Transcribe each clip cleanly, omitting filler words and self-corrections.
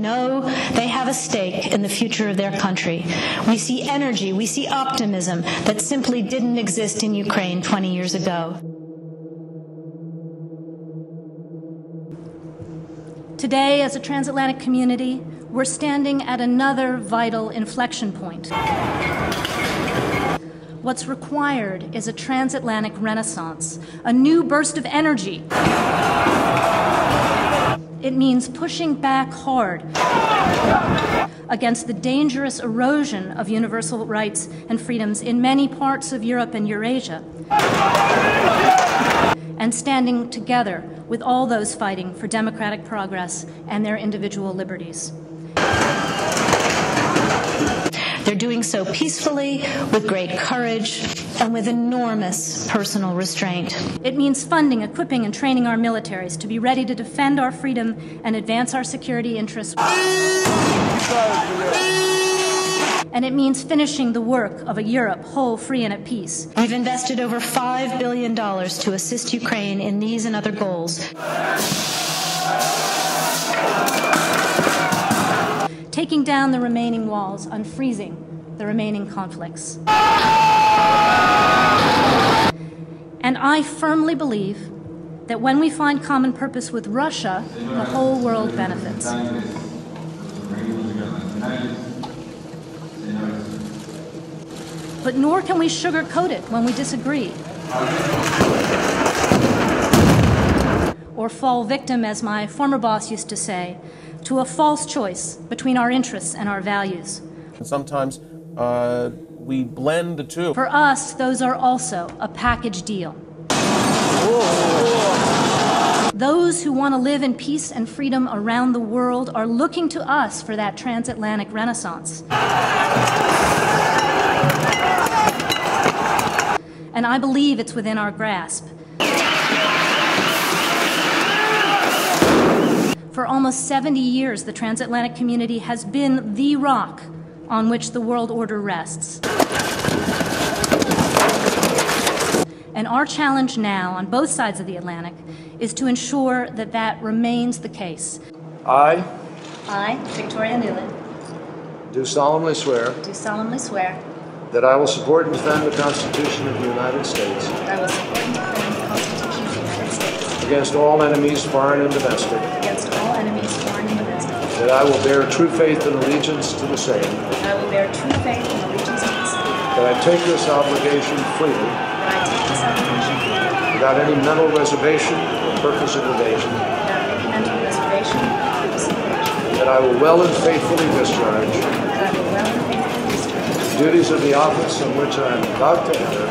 know they have a stake in the future of their country. We see energy, we see optimism that simply didn't exist in Ukraine 20 years ago. Today, as a transatlantic community, we're standing at another vital inflection point. What's required is a transatlantic renaissance, a new burst of energy. It means pushing back hard against the dangerous erosion of universal rights and freedoms in many parts of Europe and Eurasia, and standing together with all those fighting for democratic progress and their individual liberties. They're doing so peacefully, with great courage, and with enormous personal restraint. It means funding, equipping, and training our militaries to be ready to defend our freedom and advance our security interests. And it means finishing the work of a Europe whole, free, and at peace. We've invested over $5 billion to assist Ukraine in these and other goals. Taking down the remaining walls, unfreezing the remaining conflicts. And I firmly believe that when we find common purpose with Russia, the whole world benefits. But nor can we sugarcoat it when we disagree, or fall victim, as my former boss used to say, to a false choice between our interests and our values. Sometimes we blend the two. For us, those are also a package deal. Those who want to live in peace and freedom around the world are looking to us for that transatlantic renaissance. And I believe it's within our grasp. For almost 70 years, the transatlantic community has been the rock on which the world order rests. And our challenge now, on both sides of the Atlantic, is to ensure that that remains the case. I, Victoria Nuland, do solemnly swear that I will support and defend the Constitution of the United States against all enemies, foreign and domestic, that I will bear true faith and allegiance to the same, that I take this obligation freely, without any mental reservation or purpose of evasion, that I will well and faithfully discharge the duties of the office in which I am about to enter.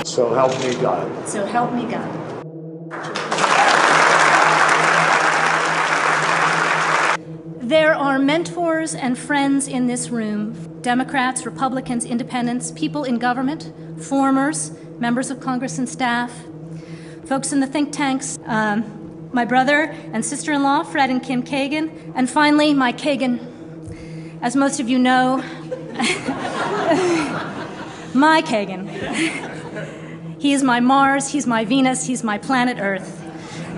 So help me God. So help me God. There are mentors and friends in this room, Democrats, Republicans, independents, people in government, formers, members of Congress and staff, folks in the think tanks, my brother and sister-in-law, Fred and Kim Kagan, and finally, my Kagan. As most of you know, my Kagan. He is my Mars, he's my Venus, he's my planet Earth.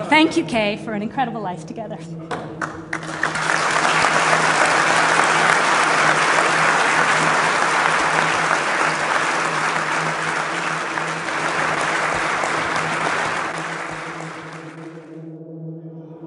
Thank you, Kay, for an incredible life together.